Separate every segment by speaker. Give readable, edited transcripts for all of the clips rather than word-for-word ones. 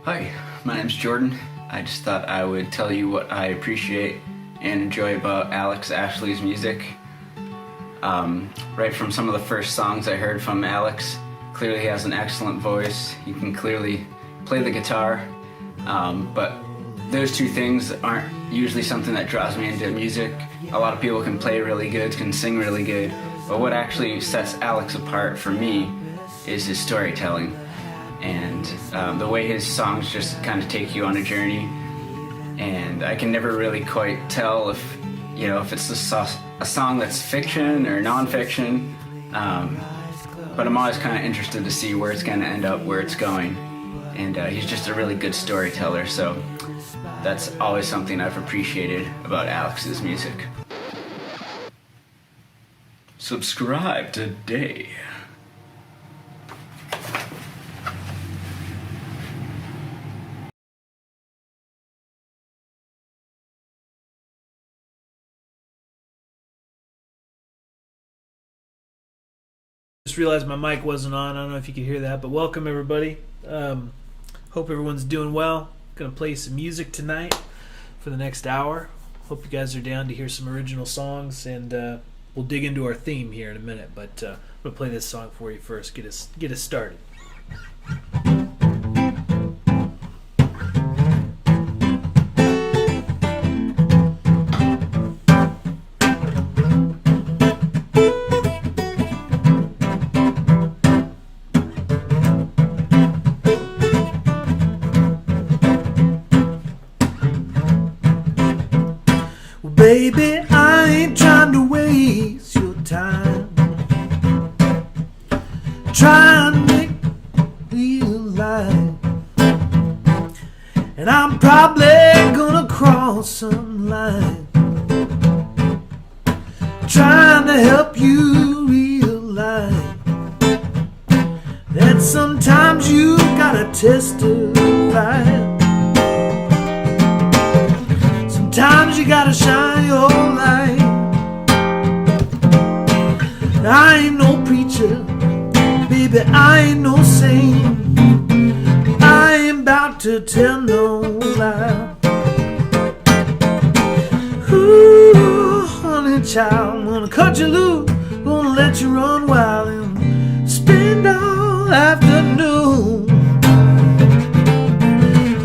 Speaker 1: Hi, my name's Jordan. I just thought I would tell you what I appreciate and enjoy about Alex Ashley's music. Right from some of the first songs I heard from Alex, clearly he has an excellent voice. He can clearly play the guitar, but those two things aren't usually something that draws me into music. A lot of people can play really good, can sing really good, but what actually sets Alex apart for me is his storytelling. And the way his songs just kind of take you on a journey, and I can never really quite tell if it's a song that's fiction or non-fiction, but I'm always kind of interested to see where it's going to end up, where it's going, and he's just a really good storyteller, so that's always something I've appreciated about Alex's music. Subscribe today.
Speaker 2: Just realized my mic wasn't on. I don't know if you could hear that, but welcome everybody. Hope everyone's doing well. Gonna play some music tonight for the next hour. Hope you guys are down to hear some original songs, and we'll dig into our theme here in a minute. But I'm gonna play this song for you first. Get us started. Baby, I ain't trying to waste your time. Trying to make real life. And I'm probably gonna cross some line. Trying to help you realize that sometimes you gotta testify. Sometimes you gotta shine your light. I ain't no preacher, baby, I ain't no saint. I ain't about to tell no lie. Ooh, honey child, I'm gonna cut you loose, gonna let you run wild and spend all afternoon.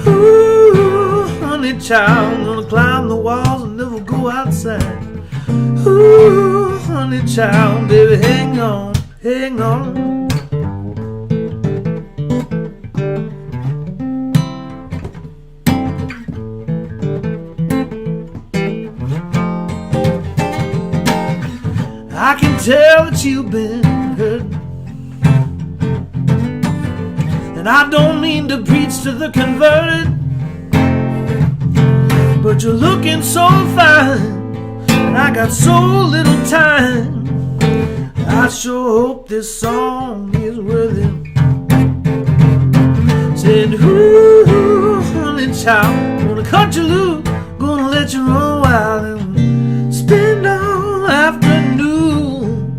Speaker 2: Ooh, honey child, I'm gonna climb the walls and never go outside. Ooh, honey child, baby, hang on, hang on. I can tell that you've been hurt, and I don't mean to preach to the converted, but you're looking so fine, and I got so little time. I sure hope this song is worth it. Said, ooh, honey child, gonna cut you loose, gonna let you run wild and spend all afternoon.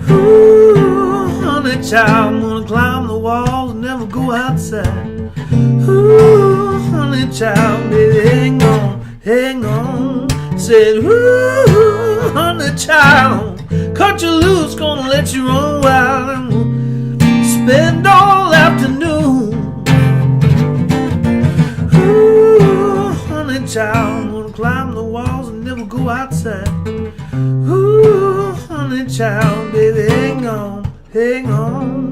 Speaker 2: Ooh, honey child, I'm gonna climb the walls and never go outside. Ooh, honey child, baby, hang on, hang on. Said, ooh, honey child, cut you loose, gonna let you run wild and spend all afternoon. Ooh, honey child, I'm gonna climb the walls and never go outside. Ooh, honey child, baby, hang on, hang on.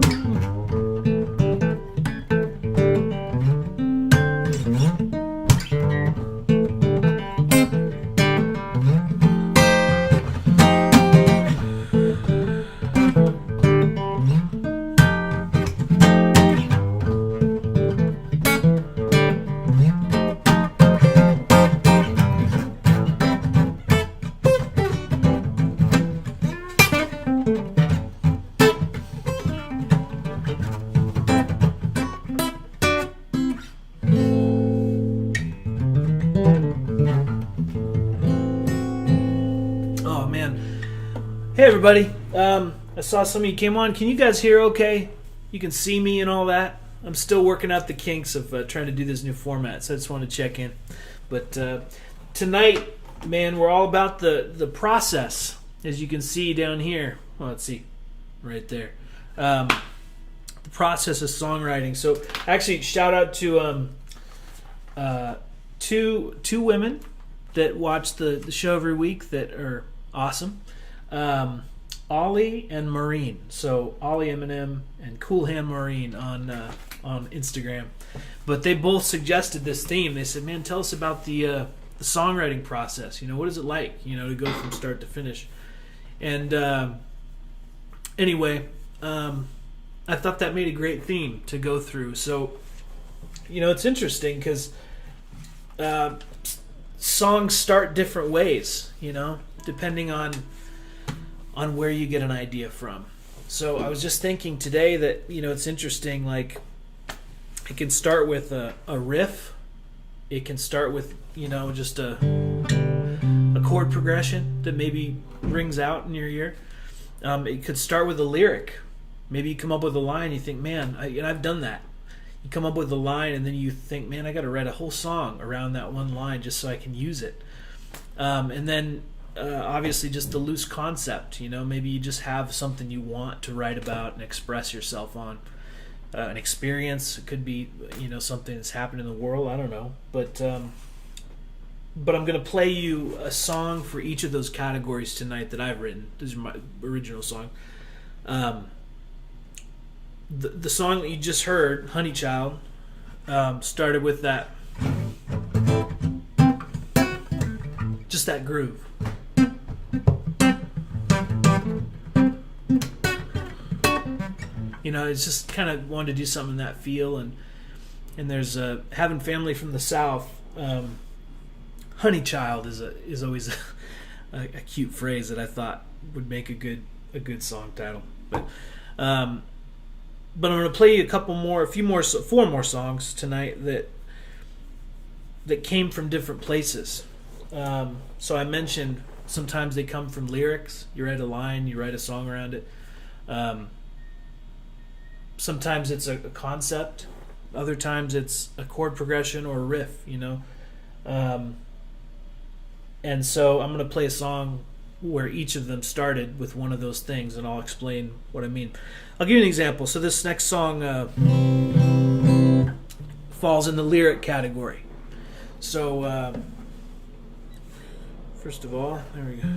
Speaker 2: Hey everybody, I saw some of you came on. Can you guys hear okay? You can see me and all that? I'm still working out the kinks of trying to do this new format, so I just want to check in. But tonight, man, we're all about the process, as you can see down here. Well, let's see, right there. The process of songwriting. So, actually, shout out to two women that watch the show every week that are awesome. Ollie and Maureen. So Ollie Eminem and Cool Hand Maureen on Instagram. But they both suggested this theme. They said, "Man, tell us about the songwriting process. What is it like? To go from start to finish." And anyway, I thought that made a great theme to go through. So it's interesting because songs start different ways. Depending on where you get an idea from. So I was just thinking today that, it's interesting, like, it can start with a riff. It can start with, just a chord progression that maybe rings out in your ear. It could start with a lyric. Maybe you come up with a line, you think, man, and I've done that. You come up with a line and then you think, man, I got to write a whole song around that one line just so I can use it. And then obviously just the loose concept, maybe you just have something you want to write about and express yourself on. An experience, it could be, something that's happened in the world, I don't know. But I'm going to play you a song for each of those categories tonight that I've written. This is my original song. The song that you just heard, Honeychild, started with that, just that groove. It's just kind of wanted to do something in that feel, and there's having family from the South. Honeychild is always a cute phrase that I thought would make a good song title. But I'm going to play you four more songs tonight that came from different places. So I mentioned sometimes they come from lyrics. You write a line, you write a song around it. Sometimes it's a concept. Other times it's a chord progression or a riff, And so I'm going to play a song where each of them started with one of those things, and I'll explain what I mean. I'll give you an example. So this next song falls in the lyric category. So first of all, there we go.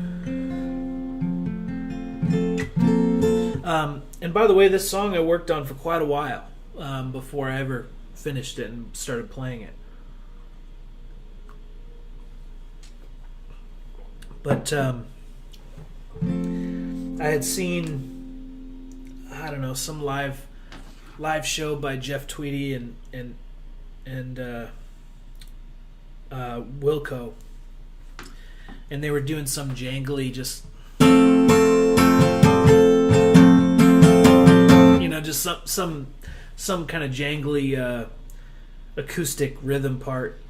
Speaker 2: And by the way, this song I worked on for quite a while before I ever finished it and started playing it. But I had seen, I don't know, some live show by Jeff Tweedy and Wilco, and they were doing some jangly, just just some kind of jangly acoustic rhythm part,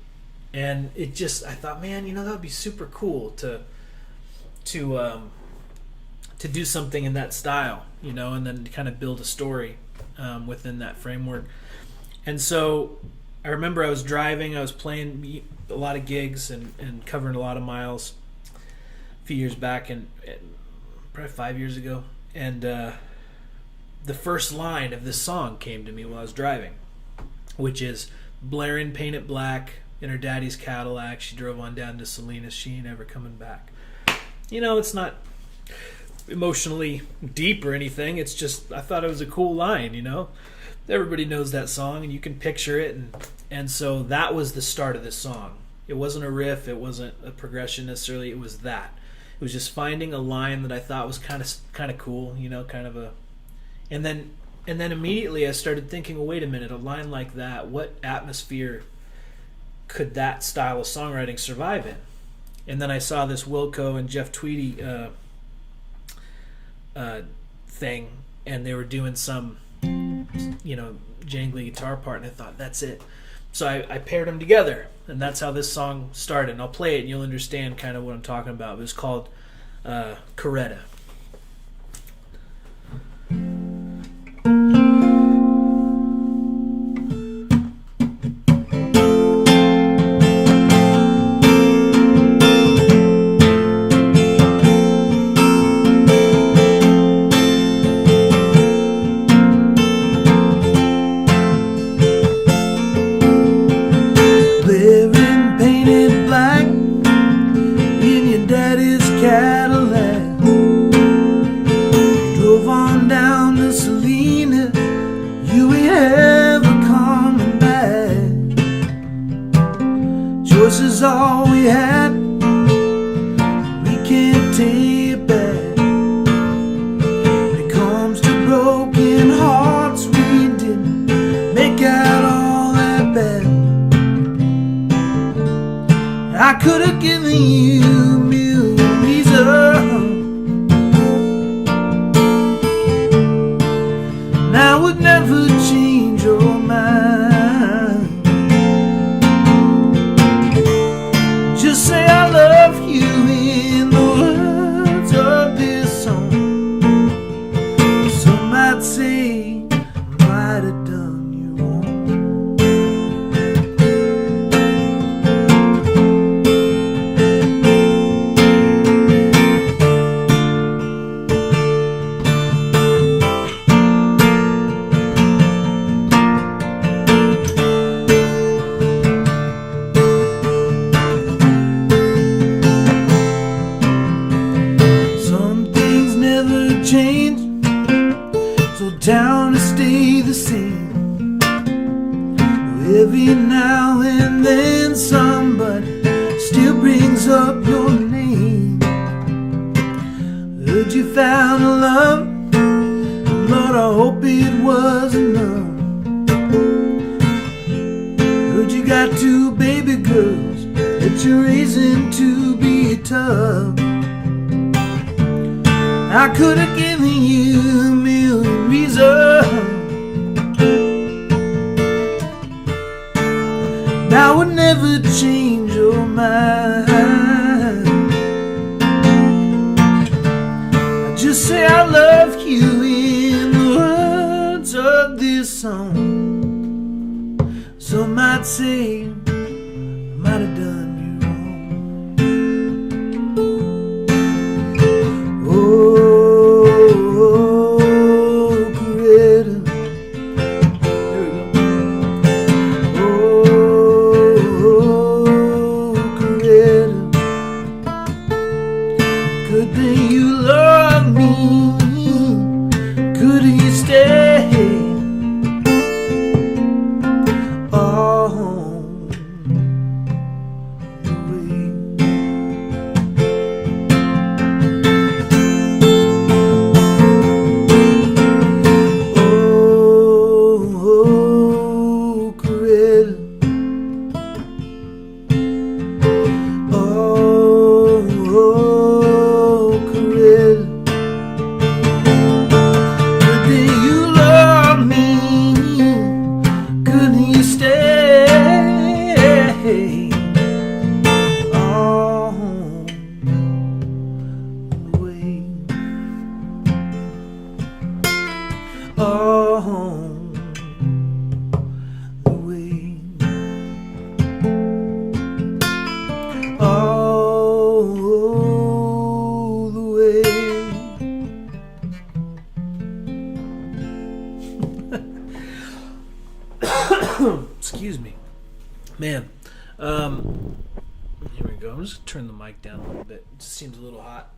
Speaker 2: and it just, I thought, man, that would be super cool to do something in that style, and then kind of build a story within that framework. And so I remember I was driving, I was playing a lot of gigs and covering a lot of miles a few years back, and probably 5 years ago, and the first line of this song came to me while I was driving, which is, blaring Paint It Black in her daddy's Cadillac, she drove on down to Salinas, she ain't ever coming back. It's not emotionally deep or anything, it's just, I thought it was a cool line, everybody knows that song and you can picture it, and so that was the start of this song. It wasn't a riff, it wasn't a progression necessarily, it was that. It was just finding a line that I thought was kind of cool, kind of a, and then immediately I started thinking, well, wait a minute, a line like that, what atmosphere could that style of songwriting survive in? And then I saw this Wilco and Jeff Tweedy thing, and they were doing some, jangly guitar part, and I thought, that's it. So I paired them together, and that's how this song started. And I'll play it, and you'll understand kind of what I'm talking about. It was called Coretta. is all we had. We can't take it back. When it comes to broken hearts, we didn't make out all that bad. I could have given you a million reasons. And I would never change your mind. Just say I love you in the words of this song. Some might say I might have done you wrong. Some things never change, so down to stay the same. Every now and then somebody still brings up your name. Heard you found a love, Lord, I hope it was enough. Heard you got 2 baby girls that you're raising to be tough. I could have given you a million reasons. I would never change your mind. I just say I love you in the words of this song. Some might say I might have done you wrong. Oh, Coretta. There we go. Oh, Coretta. Good thing you love me. Could you stay all the way? Oh, Coretta. Oh, Coretta. Good thing you love me. Couldn't you stay all the way? All the way. All the way. Excuse me, man. Here we go. I'm just gonna turn the mic down a little bit. It just seems a little hot.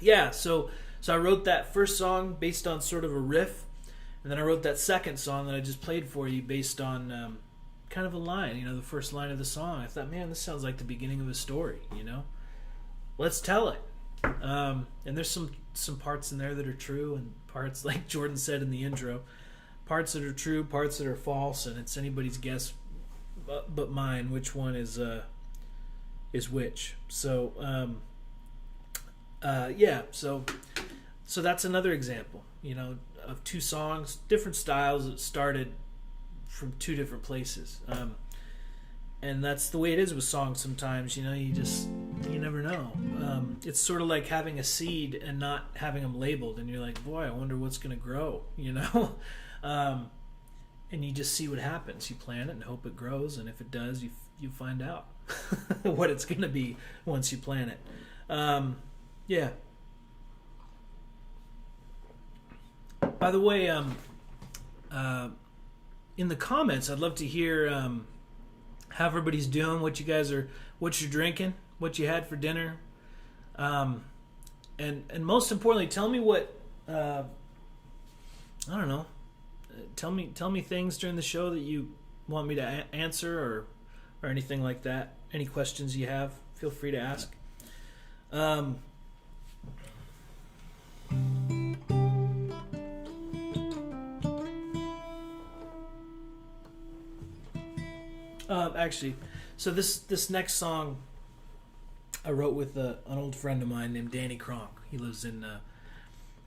Speaker 2: Yeah. So I wrote that first song based on sort of a riff, and then I wrote that second song that I just played for you based on kind of a line. You know, the first line of the song. I thought, man, this sounds like the beginning of a story. You know, let's tell it. And there's some parts in there that are true, and parts, like Jordan said in the intro, parts that are true, parts that are false, and it's anybody's guess but mine which one is which. So yeah, so that's another example, you know, of 2 songs, different styles that started from 2 different places. And that's the way it is with songs sometimes, you know, you never know. It's sort of like having a seed and not having them labeled, and you're like, boy, I wonder what's going to grow, you know? And you just see what happens. You plant it and hope it grows, and if it does, you find out what it's going to be once you plant it. Yeah. By the way, in the comments, I'd love to hear how everybody's doing, what you're drinking, what you had for dinner, and most importantly, tell me what I don't know. Tell me things during the show that you want me to answer or or anything like that. Any questions you have, feel free to ask. Actually, so this next song I wrote with an old friend of mine named Danny Kronk. He lives in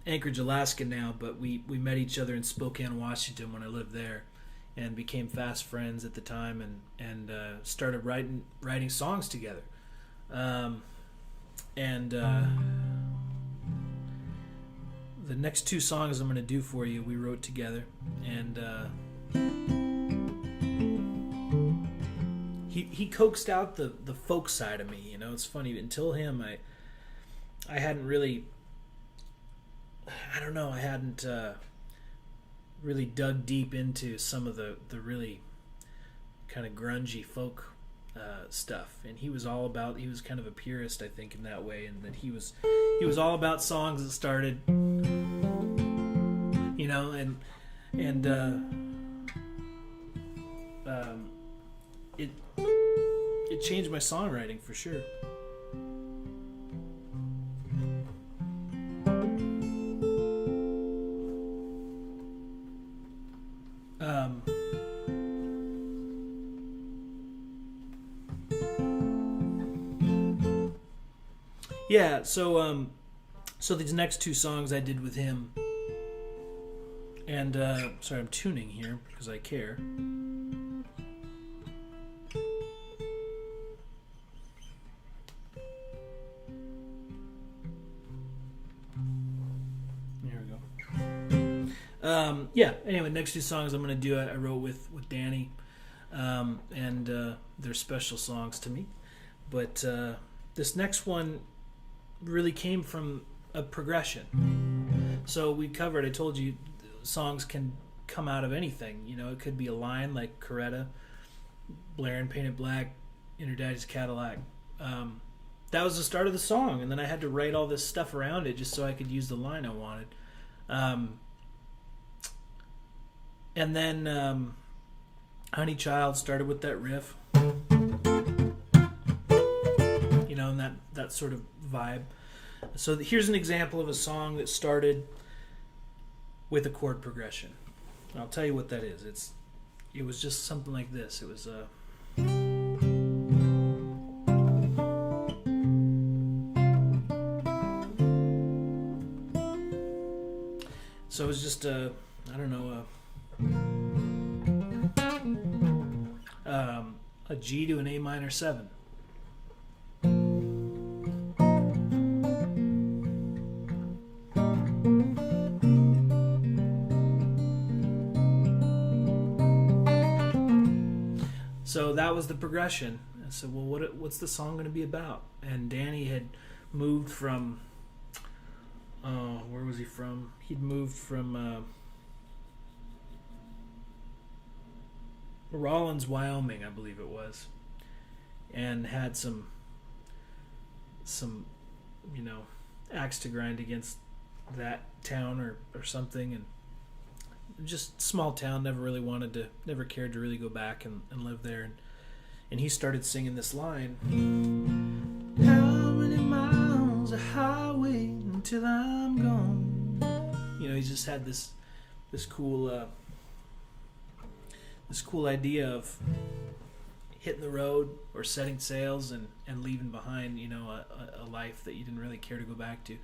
Speaker 2: Anchorage, Alaska now, but we met each other in Spokane, Washington when I lived there, and became fast friends at the time, and started writing songs together. The next two songs I'm going to do for you, we wrote together, and he coaxed out the folk side of me. You know, it's funny, until him, I hadn't really, I don't know, I hadn't really dug deep into some of the really kind of grungy folk stuff, and he was kind of a purist, I think, in that way, and that he was all about songs that started, you know, and it changed my songwriting for sure. Yeah, so these next two songs I did with him, and sorry, I'm tuning here because I care. There we go. Yeah, anyway, next two songs I'm going to do, I wrote with Danny, and they're special songs to me, but this next one really came from a progression. So we covered, I told you, songs can come out of anything. You know, it could be a line like Coretta, blaring Painted Black in her daddy's Cadillac. That was the start of the song, and then I had to write all this stuff around it just so I could use the line I wanted. And then Honeychild started with that riff, you know, and that sort of vibe. So here's an example of a song that started with a chord progression. I'll tell you what that is. It was just something like this. It was so it was just a G to an A minor 7. So that was the progression. I said, well, what's the song going to be about? And Danny had moved from, where was he from? He'd moved from Rawlins, Wyoming, I believe it was, and had some you know, axe to grind against that town or something, and just small town, never cared to really go back and live there, and he started singing this line, how many miles of highway until I'm gone. You know, he just had this cool idea of hitting the road or setting sails and leaving behind, you know, a life that you didn't really care to go back to,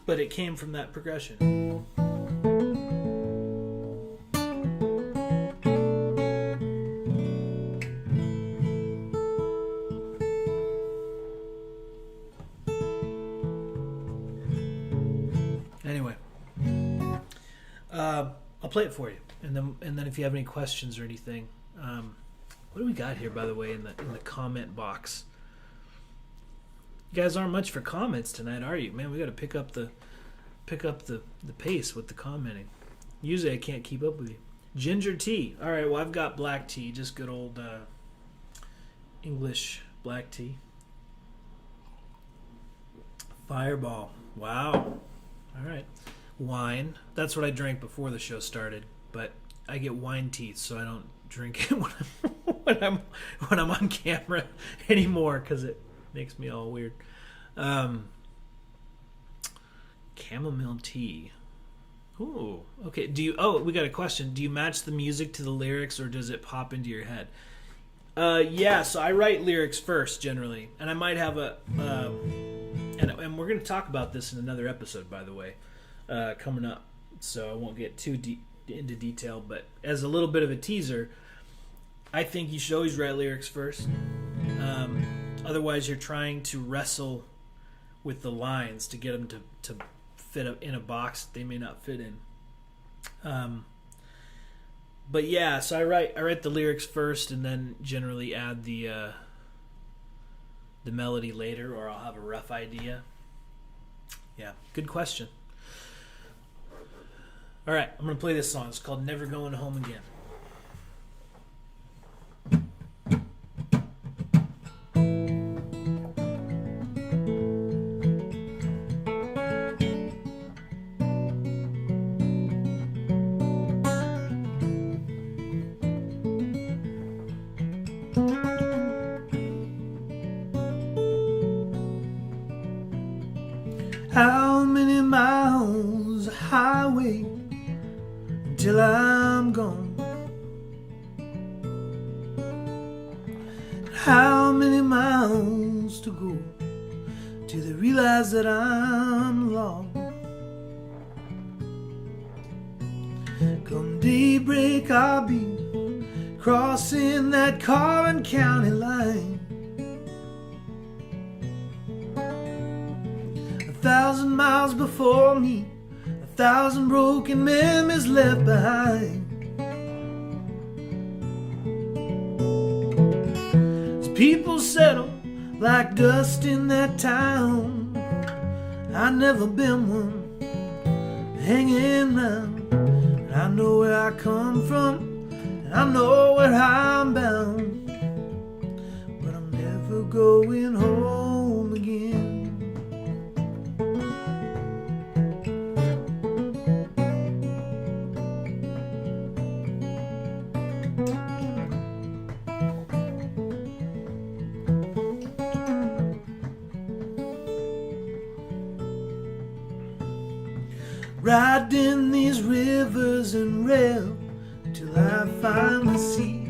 Speaker 2: but it came from that progression. Anyway, I'll play it for you, and then if you have any questions or anything, what do we got here, by the way, in the comment box? You guys aren't much for comments tonight, are you? Man, we got to pick up the pace with the commenting. Usually I can't keep up with you. Ginger tea. All right, well, I've got black tea, just good old English black tea. Fireball. Wow. All right. Wine. That's what I drank before the show started, but I get wine teeth, so I don't drink it when when I'm on camera anymore because it makes me all weird. Chamomile tea. Ooh, okay. We got a question. Do you match the music to the lyrics, or does it pop into your head? Yeah, so I write lyrics first generally, and I might have and we're going to talk about this in another episode, by the way, coming up. So I won't get too deep into detail, but as a little bit of a teaser, I think you should always write lyrics first. Otherwise, you're trying to wrestle with the lines to get them to fit in a box that they may not fit in. But yeah, so I write the lyrics first, and then generally add the melody later, or I'll have a rough idea. Yeah, good question. All right, I'm gonna play this song. It's called "Never Going Home Again." How many miles of highway until I'm gone? How many miles to go till they realize that I'm lost? Come daybreak, I'll be crossing that Corin County line. 1,000 miles before me, 1,000 broken memories left behind. As people settle like dust in that town, I've never been one hanging round. And I know where I come from, and I know where I'm bound, but I'm never going home again. Riding these rivers and rail till I finally see,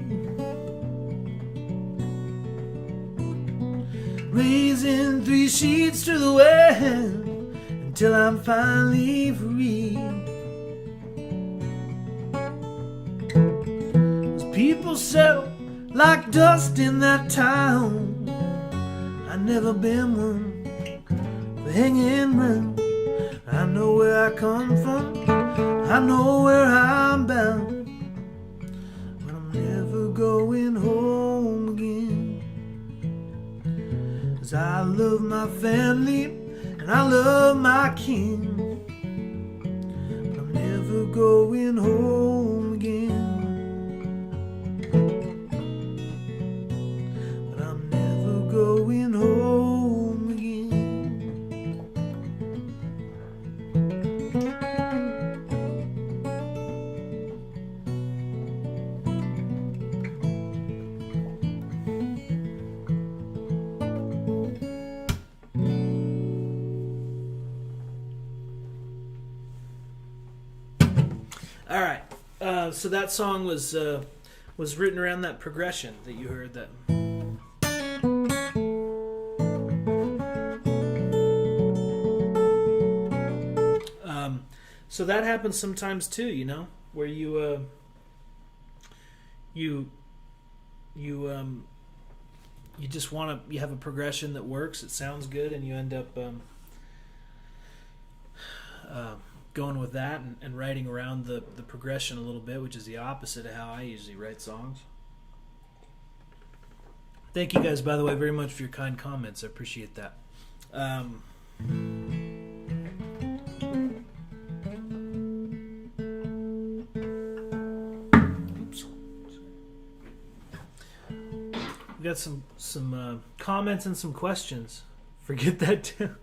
Speaker 2: raising 3 sheets to the wind until I'm finally free. As people settle like dust in that town, I've never been one for hanging round. I know where I come from, I know where I'm bound, but I'm never going home again. 'Cause I love my family and I love my kin, but I'm never going home again. But I'm never going home again. All right, so that song was written around that progression that you heard. That so that happens sometimes too, you know, where you just you have a progression that works, it sounds good, and you end up going with that and writing around the progression a little bit, which is the opposite of how I usually write songs. Thank you guys, by the way, very much for your kind comments. I appreciate that. Oops. We got some comments and some questions. Forget that too.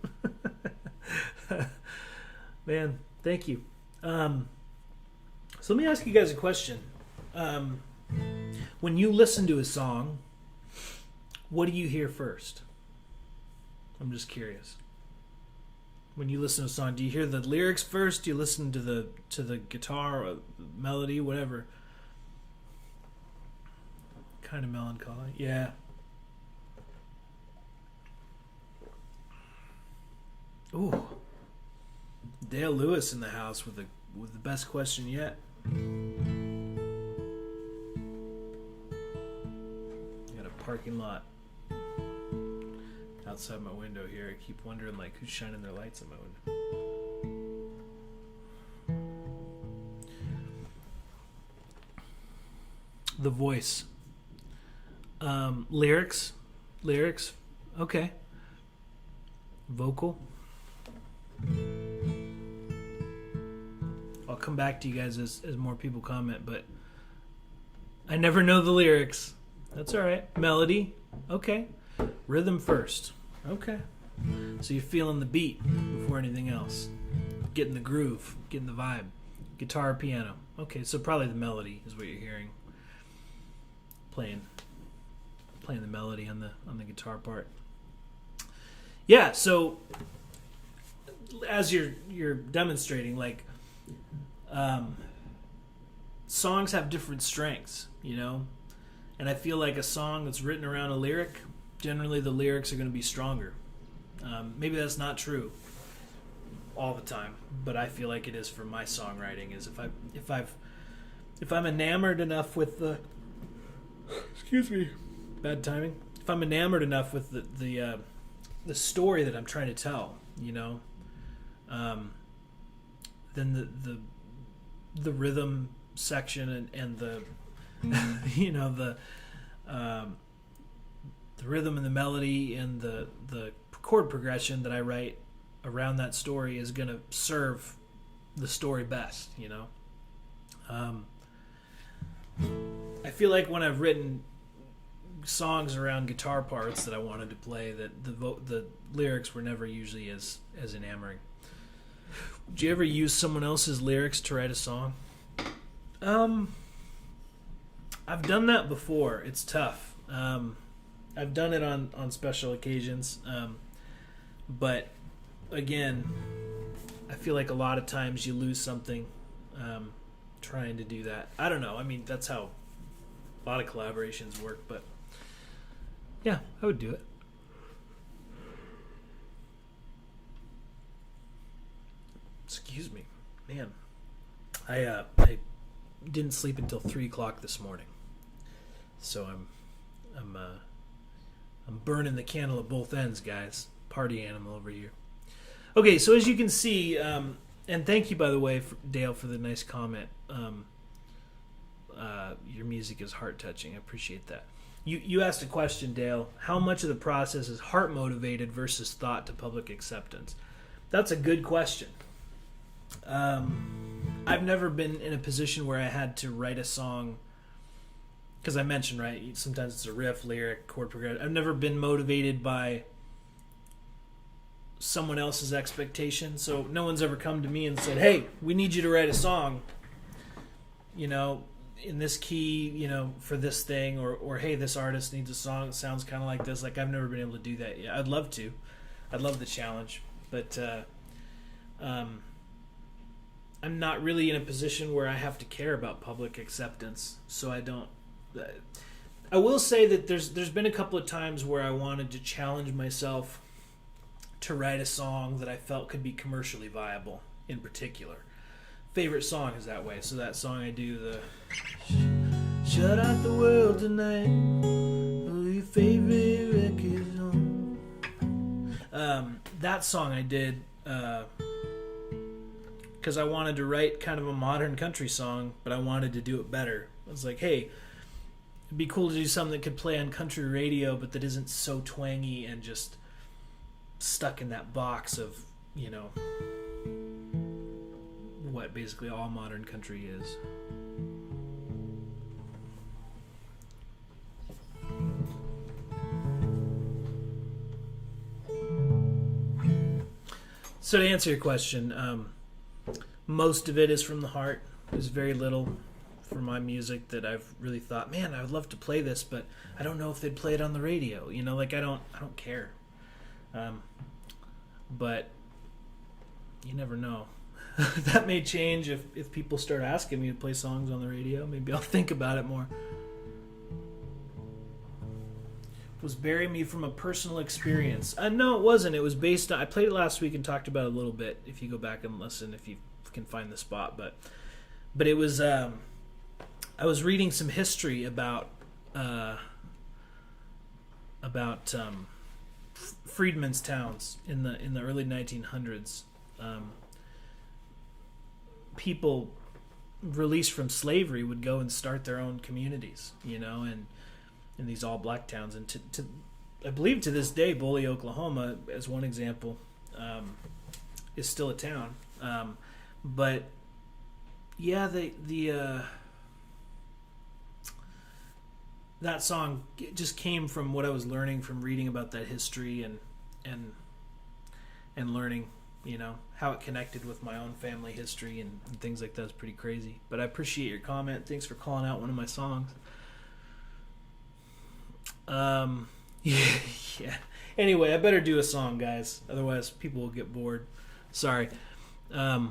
Speaker 2: Man, thank you. So let me ask you guys a question. When you listen to a song, what do you hear first? I'm just curious. When you listen to a song, do you hear the lyrics first? Do you listen to the guitar or melody, whatever? Kind of melancholy. Yeah. Ooh. Dale Lewis in the house with the best question yet. Got a parking lot outside my window here. I keep wondering like who's shining their lights on my window. The voice. Lyrics. Okay. Vocal. I'll come back to you guys as more people comment, but I never know the lyrics. That's all right. Melody. Okay. Rhythm first. Okay. So you're feeling the beat before anything else. Getting the groove, getting the vibe. Guitar, piano. Okay, so probably the melody is what you're hearing. Playing the melody on the guitar part. Yeah, so as you're demonstrating, like songs have different strengths, you know? And I feel like a song that's written around a lyric, generally the lyrics are going to be stronger. Maybe that's not true all the time, but I feel like it is for my songwriting. Is if I'm enamored enough with the excuse me, bad timing. If I'm enamored enough with the story that I'm trying to tell, you know, then the rhythm section and the you know the rhythm and the melody and the chord progression that I write around that story is going to serve the story best, you know. I feel like when I've written songs around guitar parts that I wanted to play, that the lyrics were never usually as enamoring. Would you ever use someone else's lyrics to write a song? I've done that before. It's tough. I've done it on special occasions, but again, I feel like a lot of times you lose something trying to do that. I don't know. I mean, that's how a lot of collaborations work, but yeah, I would do it. Excuse me, man. I didn't sleep until 3:00 this morning, so I'm burning the candle at both ends, guys. Party animal over here. Okay, so as you can see, and thank you, by the way, Dale, for the nice comment. Your music is heart-touching. I appreciate that. You asked a question, Dale. How much of the process is heart-motivated versus thought to public acceptance? That's a good question. I've never been in a position where I had to write a song, because I mentioned, right, sometimes it's a riff, lyric, chord progression. I've never been motivated by someone else's expectation. So no one's ever come to me and said, hey, we need you to write a song, you know, in this key, you know, for this thing, or hey, this artist needs a song that sounds kind of like this. Like, I've never been able to do that yet. I'd love to. I'd love the challenge, but I'm not really in a position where I have to care about public acceptance, so I don't. I will say that there's been a couple of times where I wanted to challenge myself to write a song that I felt could be commercially viable. In particular, favorite song is that way. So that song I do, the shut out the world tonight, oh, your favorite record's on. That song I did because I wanted to write kind of a modern country song, but I wanted to do it better. I was like, hey, it'd be cool to do something that could play on country radio, but that isn't so twangy and just stuck in that box of, you know, what basically all modern country is. So to answer your question, most of it is from the heart. There's very little for my music that I've really thought, man, I would love to play this, but I don't know if they'd play it on the radio. You know, like I don't care. But you never know. That may change if people start asking me to play songs on the radio. Maybe I'll think about it more. Was Bury Me from a personal experience? No, it wasn't. It was based on... I played it last week and talked about it a little bit. If you go back and listen, if you can find the spot. But it was... I was reading some history about freedmen's towns in the early 1900s. People released from slavery would go and start their own communities, you know, and in these all black towns. And to I believe to this day, Bully, Oklahoma, as one example, is still a town. But yeah, that song just came from what I was learning from reading about that history and learning, you know, how it connected with my own family history and things like that. Is pretty crazy. But I appreciate your comment. Thanks for calling out one of my songs. Yeah. Anyway, I better do a song, guys. Otherwise, people will get bored. Sorry. I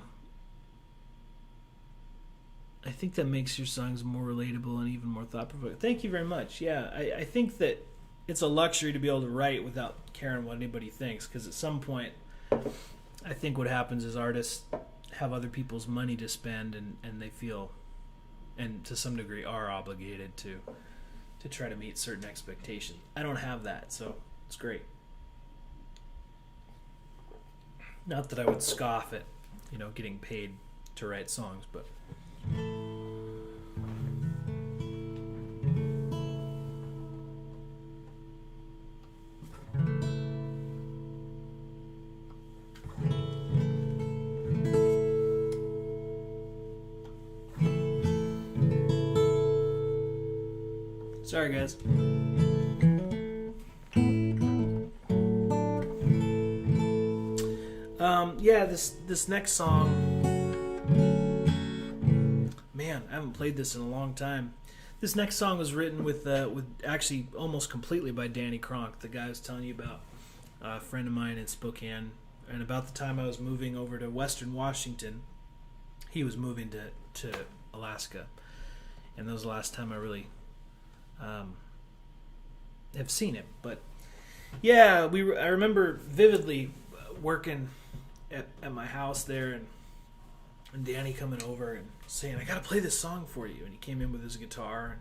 Speaker 2: think that makes your songs more relatable and even more thought-provoking. Thank you very much. Yeah, I think that it's a luxury to be able to write without caring what anybody thinks, because at some point, I think what happens is artists have other people's money to spend, and they feel, and to some degree are obligated to try to meet certain expectations. I don't have that, so it's great. Not that I would scoff at, you know, getting paid to write songs, but... Sorry, guys. Yeah, this next song, man, I haven't played this in a long time. This next song was written with actually almost completely by Danny Kronk, the guy I was telling you about, a friend of mine in Spokane. And about the time I was moving over to Western Washington, he was moving to Alaska, and that was the last time I really have seen him. But yeah, I remember vividly working at my house there, and Danny coming over and saying, "I gotta play this song for you." And he came in with his guitar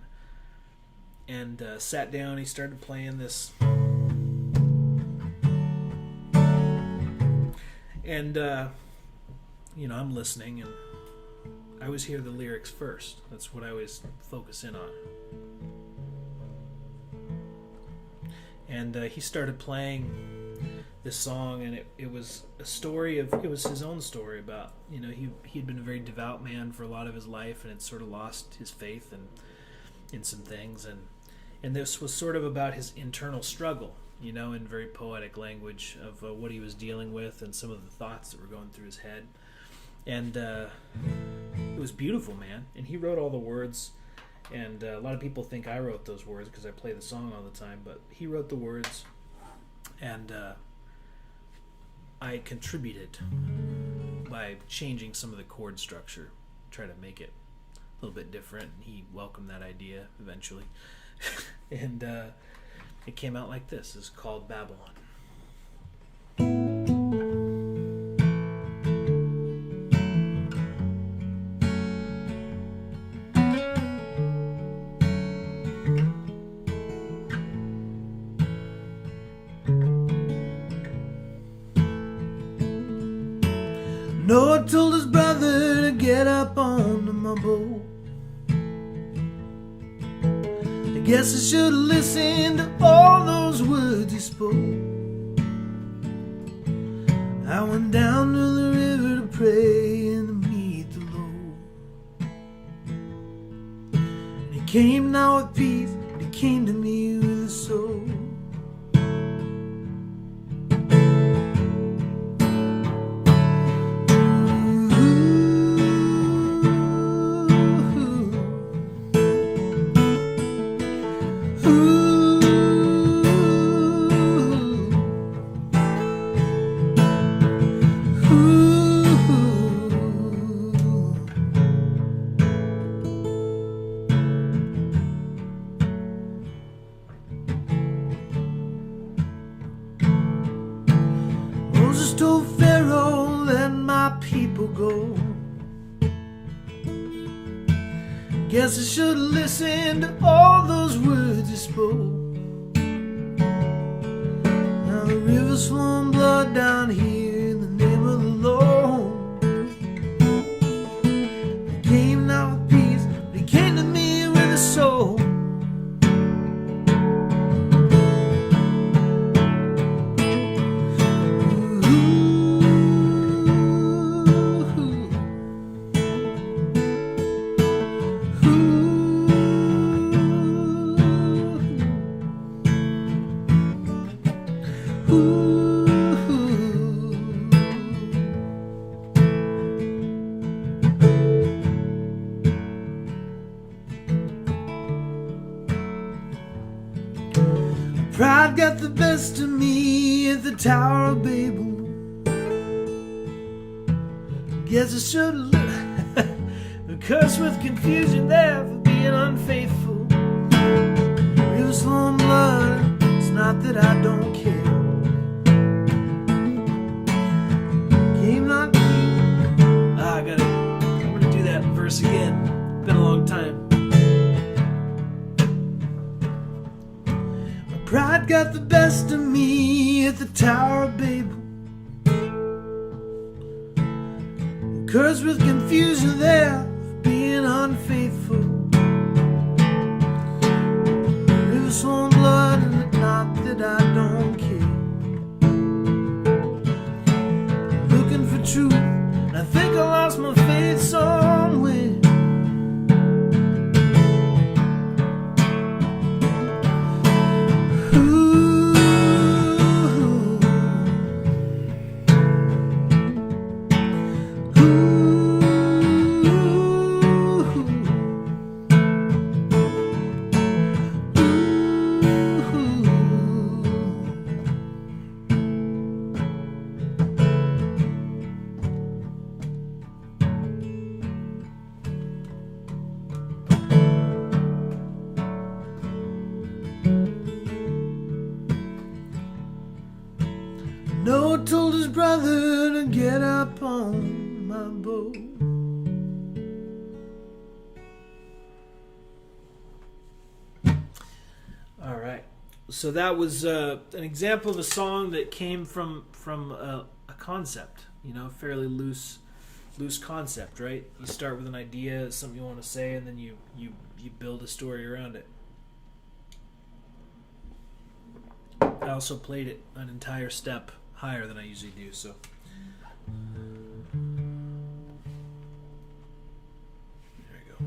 Speaker 2: and sat down. He started playing this, and you know, I'm listening, and I always hear the lyrics first. That's what I always focus in on. And he started playing this song, and it was a story of, it was his own story about, you know, he'd been a very devout man for a lot of his life, and had sort of lost his faith in some things, and this was sort of about his internal struggle, you know, in very poetic language of what he was dealing with and some of the thoughts that were going through his head. And it was beautiful, man. And he wrote all the words. And a lot of people think I wrote those words because I play the song all the time. But he wrote the words. And I contributed by changing some of the chord structure. Try to make it a little bit different. And he welcomed that idea eventually. And it came out like this. It's called Babylon.
Speaker 3: Noah told his brother to get up onto my boat. I guess I should have listened to all those words he spoke. I went down to the river to pray and to meet the Lord. And he came not with peace, but he came to me with a soul. Moses told Pharaoh, let my people go. Guess I should have listened to all those words he spoke. Now the river's flowing blood down here in the name of the Lord. He came not with peace, but he came to me with a soul. Pride got the best of me at the Tower of Babel. Guess I should have cursed with confusion there for being unfaithful. Rivers flowing blood, it's not that I don't care. Came not clean. I'm gonna do that verse again. Been a long time. Pride got the best of me at the Tower of Babel. Cursed with confusion there for being unfaithful. Rivers flowing blood and it's not that I don't care. Looking for truth, and I think I lost my faith somewhere. Noah told his brother to get up on my boat. All right, so that was an example of a song that came from a concept, fairly loose concept, right? You start with an idea, something you want to say, and then you build a story around it. I also played it an entire step higher than I usually do, so there we go.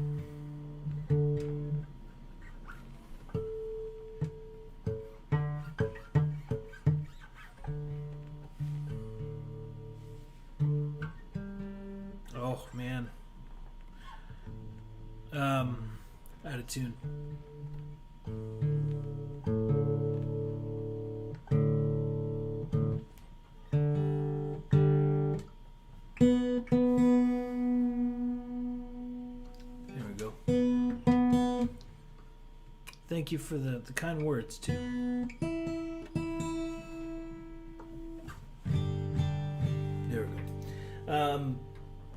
Speaker 3: Oh man, out of tune. Thank you for the kind words, too. There we go.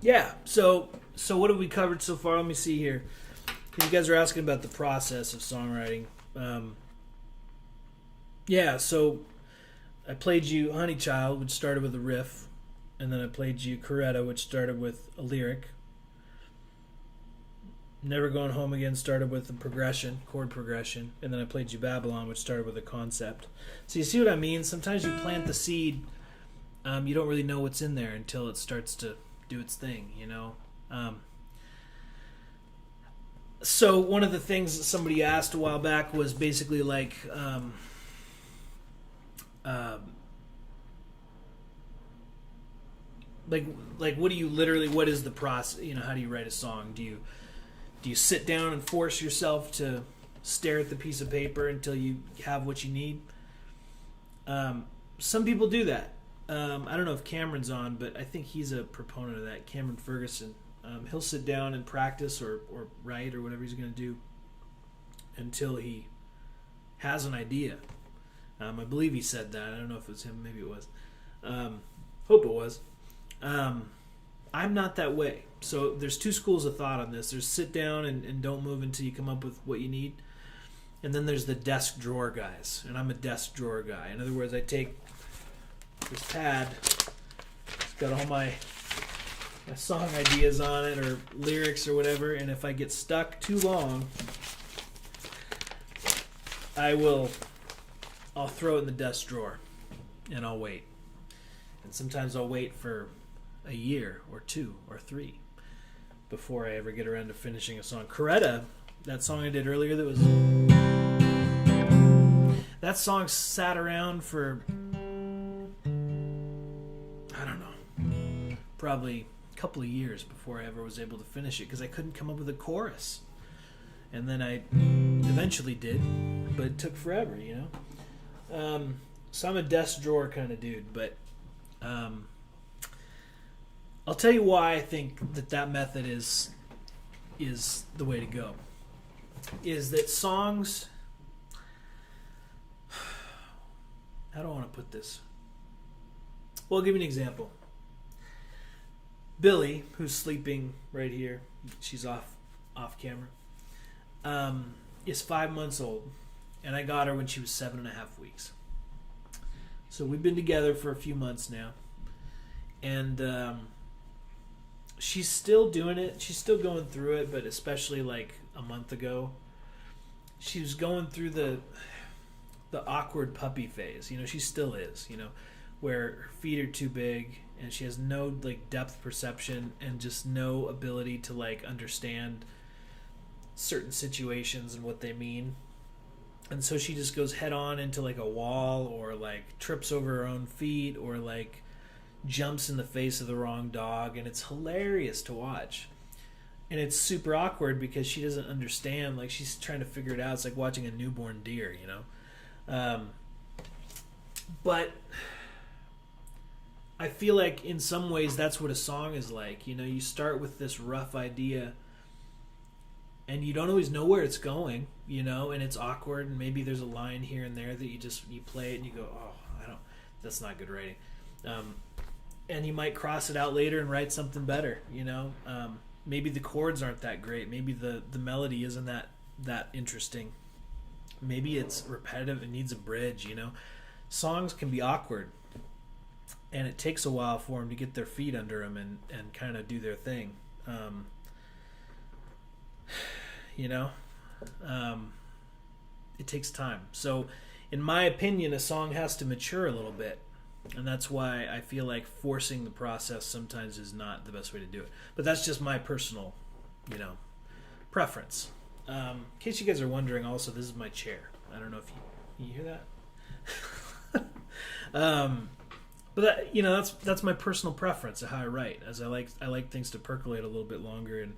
Speaker 3: Yeah, so what have we covered so far? Let me see here. You guys are asking about the process of songwriting. Yeah, so I played you Honeychild, which started with a riff, and then I played you Coretta, which started with a lyric. Never Going Home Again started with a progression, chord progression, and then I played you Babylon, which started with a concept. So you see what I mean? Sometimes you plant the seed, you don't really know what's in there until it starts to do its thing, So one of the things that somebody asked a while back was basically like, what is the process? How do you write a song? Do you sit down and force yourself to stare at the piece of paper until you have what you need? Some people do that. I don't know if Cameron's on, but I think he's a proponent of that. Cameron Ferguson. He'll sit down and practice or write or whatever he's going to do until he has an idea. I believe he said that. I don't know if it was him. Maybe it was. Hope it was. I'm not that way. So there's two schools of thought on this. There's sit down and don't move until you come up with what you need. And then there's the desk drawer guys. And I'm a desk drawer guy. In other words, I take this pad. It's got all my song ideas on it or lyrics or whatever. And if I get stuck too long, I'll throw it in the desk drawer. And I'll wait. And sometimes I'll wait for a year or 2 or 3 before I ever get around to finishing a song. Coretta, that song I did earlier, that song sat around for, I don't know, probably a couple of years before I ever was able to finish it because I couldn't come up with a chorus. And then I eventually did, but it took forever, you know. So I'm a desk drawer kind of dude, but I'll tell you why I think that method is the way to go. Is that songs... How do I want to put this? Well, I'll give you an example. Billy, who's sleeping right here, she's off camera, is 5 months old, and I got her when she was 7.5 weeks. So we've been together for a few months now, and she's still doing it. She's still going through it, but especially like a month ago, she was going through the awkward puppy phase. You know, she still is, you know, where her feet are too big and she has no like depth perception and just no ability to like understand certain situations and what they mean. And so she just goes head on into like a wall or like trips over her own feet or like jumps in the face of the wrong dog, and it's hilarious to watch. And it's super awkward because she doesn't understand, like she's trying to figure it out. It's like watching a newborn deer, you know. But I feel like in some ways that's what a song is like. You know, you start with this rough idea and you don't always know where it's going, you know, and it's awkward, and maybe there's a line here and there that you play it and you go, oh, that's not good writing. And you might cross it out later and write something better, you know. Maybe the chords aren't that great. Maybe the melody isn't that interesting. Maybe it's repetitive and needs a bridge, you know. Songs can be awkward, and it takes a while for them to get their feet under them and kind of do their thing. You know, it takes time. So, in my opinion, a song has to mature a little bit. And that's why I feel like forcing the process sometimes is not the best way to do it. But that's just my personal, you know, preference. In case you guys are wondering, also, this is my chair. I don't know if you hear that? But that, you know, that's my personal preference of how I write. As I like things to percolate a little bit longer and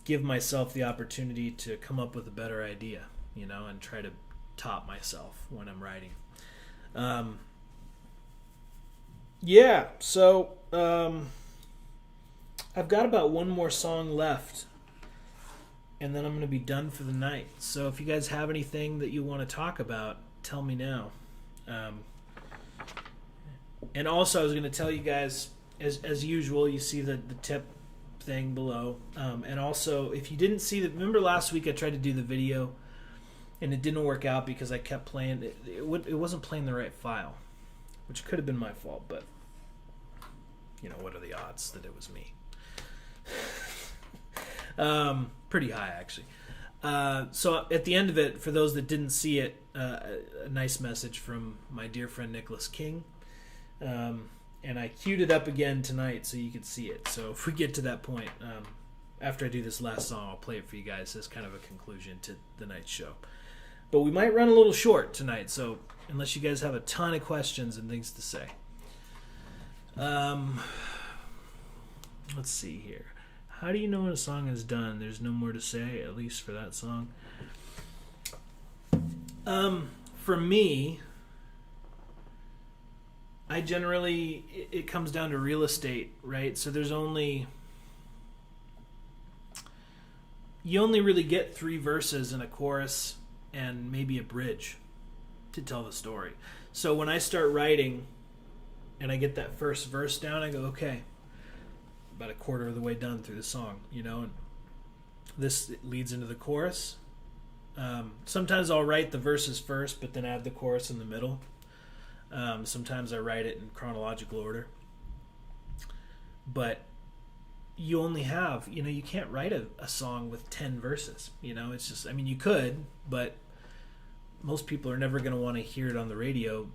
Speaker 3: give myself the opportunity to come up with a better idea, you know, and try to top myself when I'm writing. Yeah, so I've got about one more song left, and then I'm going to be done for the night. So if you guys have anything that you want to talk about, tell me now. And also, I was going to tell you guys, as usual, you see the tip thing below. And also, if you didn't see remember last week I tried to do the video, and it didn't work out because I kept playing, it wasn't playing the right file, which could have been my fault, but you know, what are the odds that it was me? Pretty high, actually. So at the end of it, for those that didn't see it, a nice message from my dear friend Nicholas King. And I queued it up again tonight so you could see it. So if we get to that point, after I do this last song, I'll play it for you guys as kind of a conclusion to the night's show. But we might run a little short tonight, so unless you guys have a ton of questions and things to say. Let's see here. How do you know when a song is done? There's no more to say, at least for that song. For me, I generally, it comes down to real estate, right? So you only really get 3 verses and a chorus and maybe a bridge to tell the story. So when I start writing, and I get that first verse down, I go, okay, about a quarter of the way done through the song, you know, and this leads into the chorus. Sometimes I'll write the verses first, but then add the chorus in the middle. Sometimes I write it in chronological order. But you only have, you know, you can't write a song with 10 verses. You know, it's just, I mean, you could, but most people are never going to want to hear it on the radio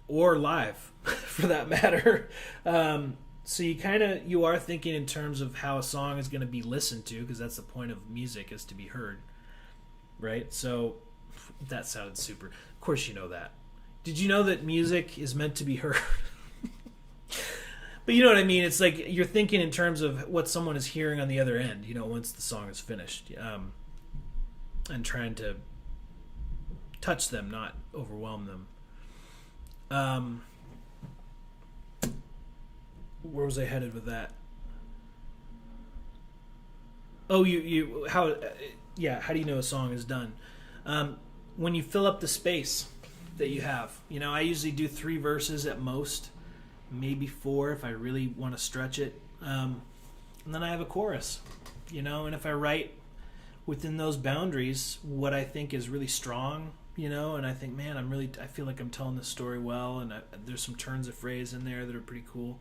Speaker 3: or live, for that matter. So you are thinking in terms of how a song is going to be listened to, because that's the point of music, is to be heard, right? So that sounded super. Of course you know that. Did you know that music is meant to be heard? But you know what I mean? It's like you're thinking in terms of what someone is hearing on the other end, you know, once the song is finished, and trying to touch them, not overwhelm them. Where was I headed with that? Oh, how do you know a song is done? When you fill up the space that you have. You know, I usually do 3 verses at most, maybe 4 if I really want to stretch it. And then I have a chorus, you know, and if I write within those boundaries what I think is really strong, you know, and I think, man, I feel like I'm telling this story well, and there's some turns of phrase in there that are pretty cool.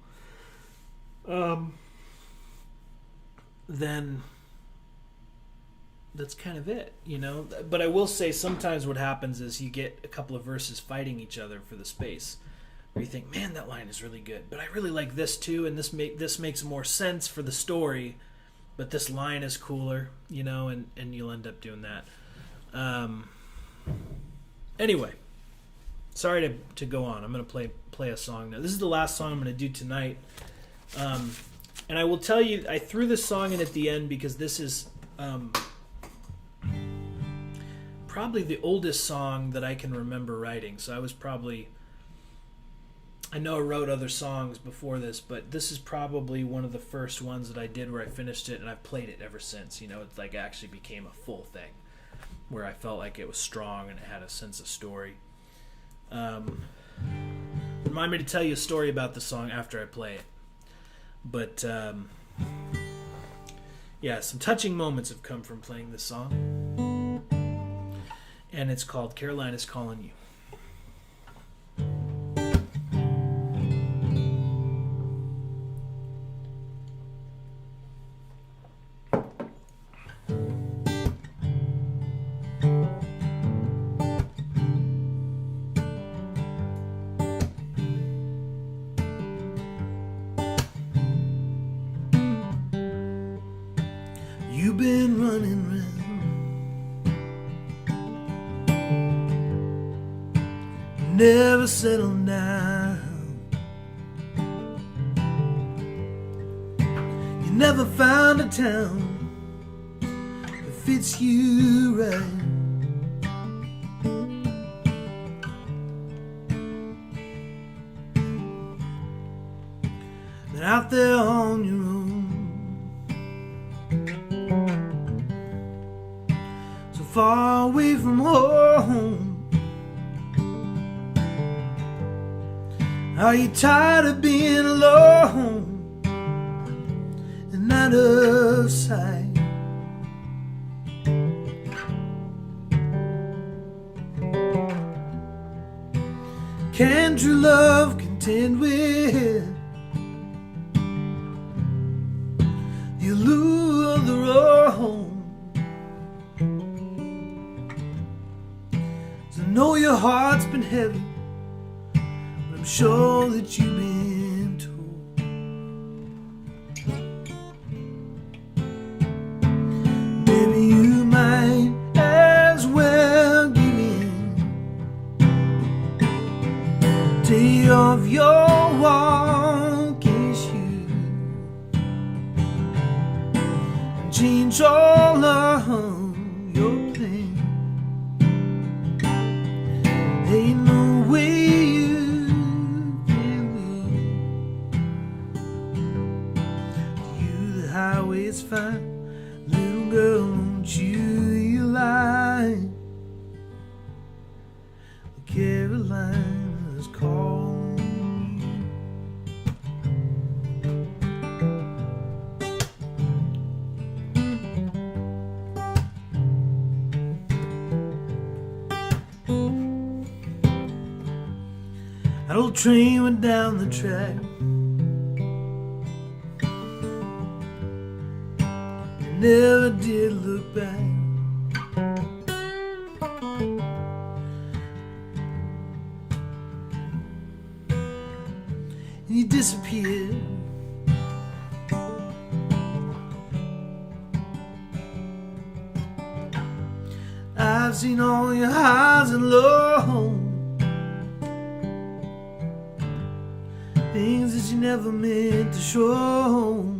Speaker 3: Then that's kind of it, you know. But I will say sometimes what happens is you get a couple of verses fighting each other for the space, where you think, man, that line is really good, but I really like this too, and this makes more sense for the story, but this line is cooler, you know, and you'll end up doing that. Anyway, sorry to go on. I'm going to play a song now. This is the last song I'm going to do tonight. And I will tell you, I threw this song in at the end because this is probably the oldest song that I can remember writing. So I know I wrote other songs before this, but this is probably one of the first ones that I did where I finished it, and I've played it ever since. You know, it like actually became a full thing where I felt like it was strong and it had a sense of story. Remind me to tell you a story about the song after I play it. But some touching moments have come from playing this song, and it's called Carolina's Calling You. You've been running around, never settle down. You never found a town that fits you right. Been out there on your own, far away from home. Are you tired of being alone and out of sight? Can true love contend with the allure of the road? I know your heart's been heavy, but I'm sure that you've been told. Maybe you might as well give in. Take off your walking shoes and change all of your plans. Ain't no way you can lose. You, the highway's fine. Little girl, won't you realize the Carolina's calling?
Speaker 2: That old train went down the track. It never did look back. And you disappeared. I've seen all your highs and lows, things that you never meant to show.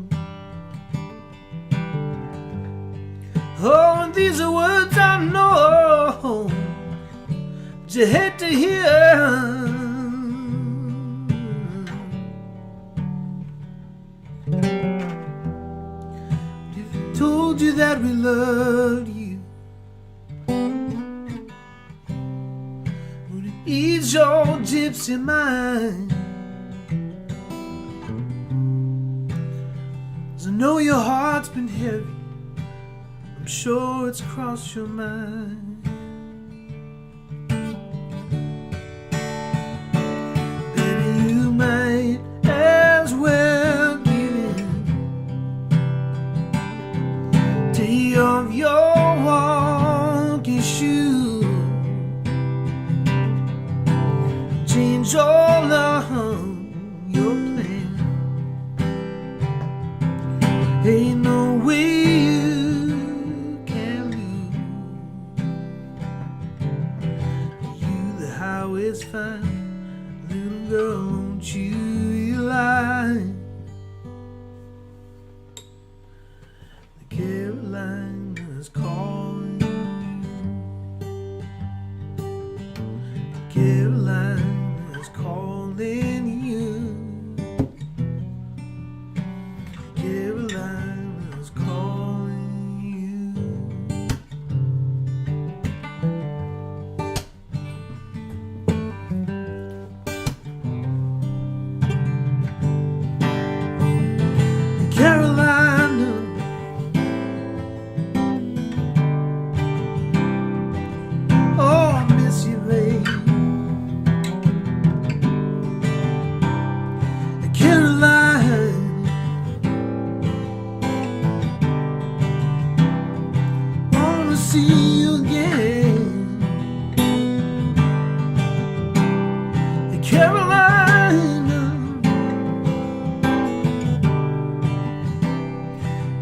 Speaker 2: Oh, and these are words I know, but you hate to hear. If I told you that we loved you, would it ease your gypsy mind? 'Cause I know your heart's been heavy, I'm sure it's crossed your mind. Baby, you might as well give in. Take off your walking shoes, change all of your plans. Ain't no way you can lose. You, the highway's fine, little girl, won't you lie? The Carolina's calling. The Carolina's calling you. Carolina's calling you. Carolina, oh, I miss you, babe. Carolina, wanna see you again. Carolina,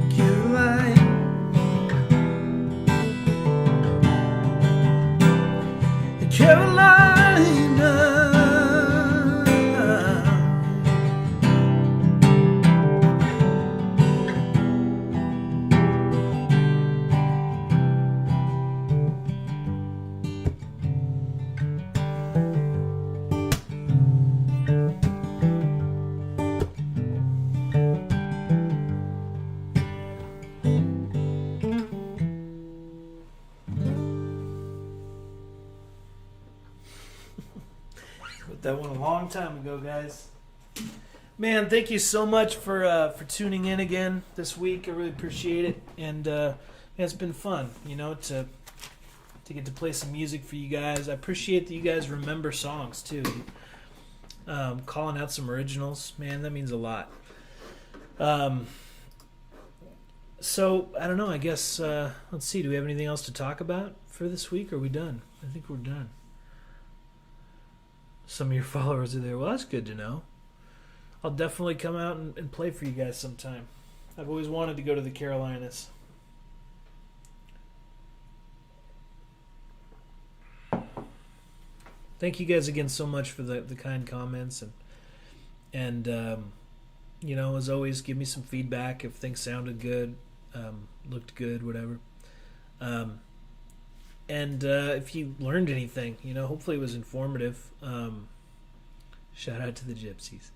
Speaker 2: Carolina, Carolina.
Speaker 3: Wrote that one a long time ago, guys. Man, thank you so much for tuning in again this week. I really appreciate it, and it's been fun, to get to play some music for you guys. I appreciate that you guys remember songs too. Calling out some originals, man, that means a lot. So I don't know. I guess let's see. Do we have anything else to talk about for this week? Or are we done? I think we're done. Some of your followers are there. Well, that's good to know. I'll definitely come out and play for you guys sometime. I've always wanted to go to the Carolinas. Thank you guys again so much for the kind comments and as always, give me some feedback if things sounded good, looked good, whatever. And if you learned anything, hopefully it was informative. Shout out to the gypsies.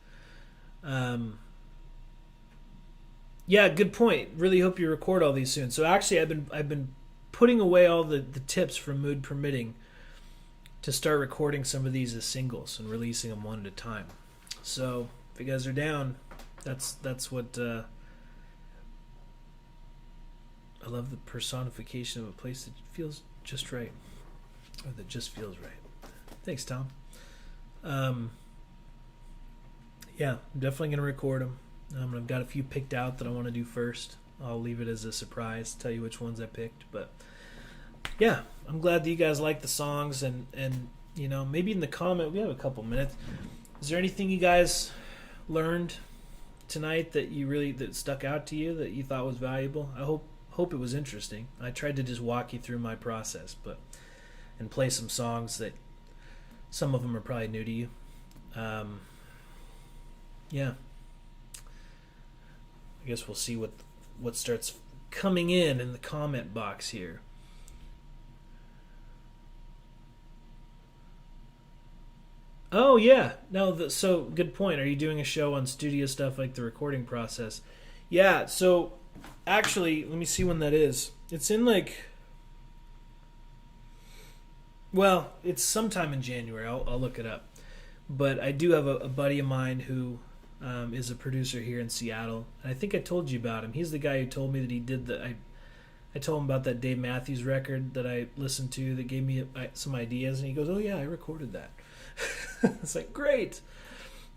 Speaker 3: Yeah, good point. Really hope you record all these soon. So actually, I've been putting away all the tips from Mood Permitting to start recording some of these as singles and releasing them one at a time. So if you guys are down, that's what I love, the personification of a place that feels just right, or that just feels right. Thanks, Tom. Yeah, I'm definitely going to record them. I've got a few picked out that I want to do first. I'll leave it as a surprise, tell you which ones I picked. But yeah, I'm glad that you guys like the songs, and you know, maybe in the comment, we have a couple minutes. Is there anything you guys learned tonight that stuck out to you, that you thought was valuable? I hope it was interesting. I tried to just walk you through my process, and play some songs that some of them are probably new to you. Yeah. I guess we'll see what starts coming in the comment box here. Oh yeah, no. So good point. Are you doing a show on studio stuff, like the recording process? Yeah. So actually, let me see when that is. It's in well, it's sometime in January. I'll look it up. But I do have a buddy of mine who is a producer here in Seattle, and I think I told you about him. He's the guy who told me that he did I told him about that Dave Matthews record that I listened to that gave me some ideas, and he goes, "Oh yeah, I recorded that." It's like, great.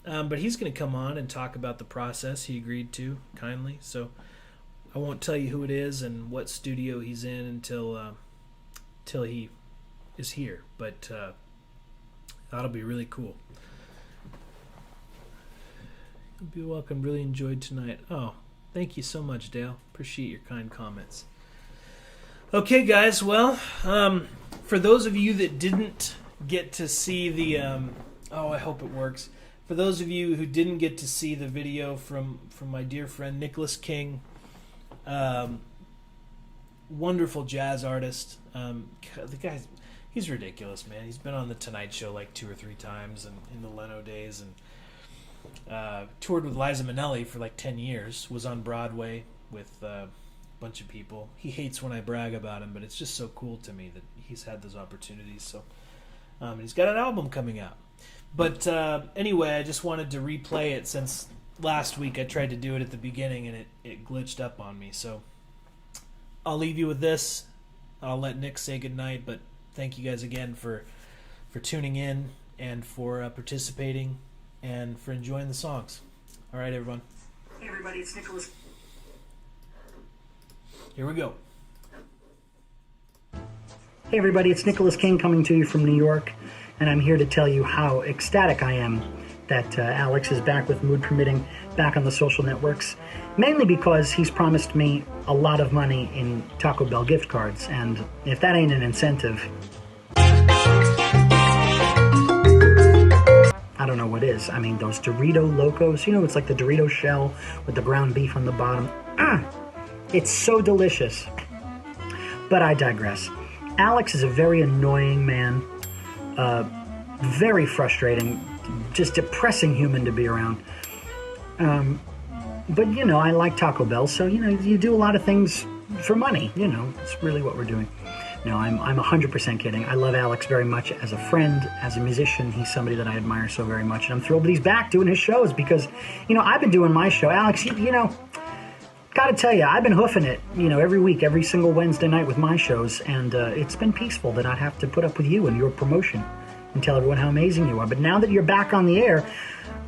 Speaker 3: But he's going to come on and talk about the process. He agreed to kindly, so I won't tell you who it is and what studio he's in until he is here. But that'll be really cool. You're welcome. Really enjoyed tonight. Oh, thank you so much, Dale. Appreciate your kind comments. Okay, guys. Well, for those of you that didn't get to see the I hope it works. For those of you who didn't get to see the video from my dear friend Nicholas King, wonderful jazz artist. The guy's, he's ridiculous, man. He's been on the Tonight Show like 2 or 3 times, and in the Leno days, and toured with Liza Minnelli for like 10 years. Was on Broadway with a bunch of people. He hates when I brag about him, but it's just so cool to me that he's had those opportunities. So he's got an album coming out. But anyway, I just wanted to replay it, since last week I tried to do it at the beginning and it glitched up on me. So I'll leave you with this. I'll let Nick say goodnight, but thank you guys again for tuning in and for participating and for enjoying the songs. All right, everyone.
Speaker 4: Hey, everybody, it's Nicholas.
Speaker 3: Here we go.
Speaker 4: Hey, everybody, it's Nicholas King coming to you from New York, and I'm here to tell you how ecstatic I am that Alex is back with Mood Permitting, back on the social networks, mainly because he's promised me a lot of money in Taco Bell gift cards, and if that ain't an incentive, I don't know what is. I mean, those Dorito Locos, you know, it's like the Dorito shell with the ground beef on the bottom. It's so delicious. But I digress. Alex is a very annoying man, very frustrating, just depressing human to be around. But, you know, I like Taco Bell, so, you know, you do a lot of things for money, you know, it's really what we're doing. No, I'm 100% kidding. I love Alex very much as a friend, as a musician. He's somebody that I admire so very much, and I'm thrilled that he's back doing his shows because, you know, I've been doing my show. Alex, you know, gotta tell you, I've been hoofing it, you know, every week, every single Wednesday night with my shows, and it's been peaceful that I'd have to put up with you and your promotion and tell everyone how amazing you are. But now that you're back on the air,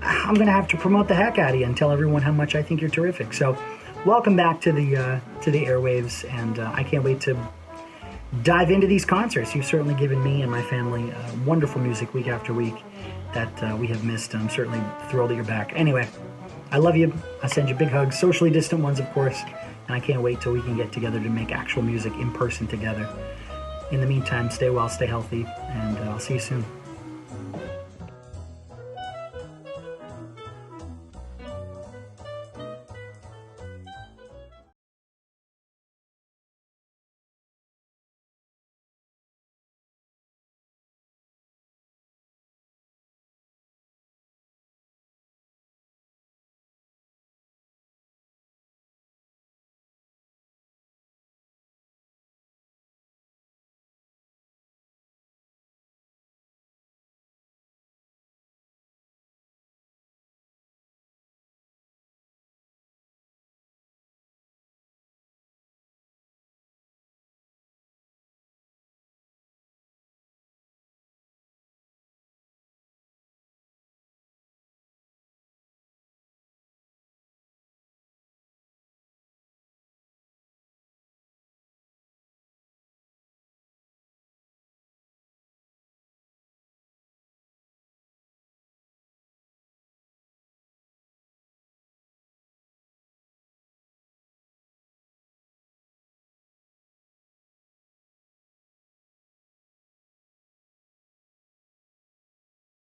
Speaker 4: I'm going to have to promote the heck out of you and tell everyone how much I think you're terrific. So welcome back to the airwaves, and I can't wait to dive into these concerts. You've certainly given me and my family wonderful music week after week that we have missed, and I'm certainly thrilled that you're back. Anyway, I love you. I send you big hugs, socially distant ones, of course, and I can't wait till we can get together to make actual music in person together. In the meantime, stay well, stay healthy, and I'll see you soon.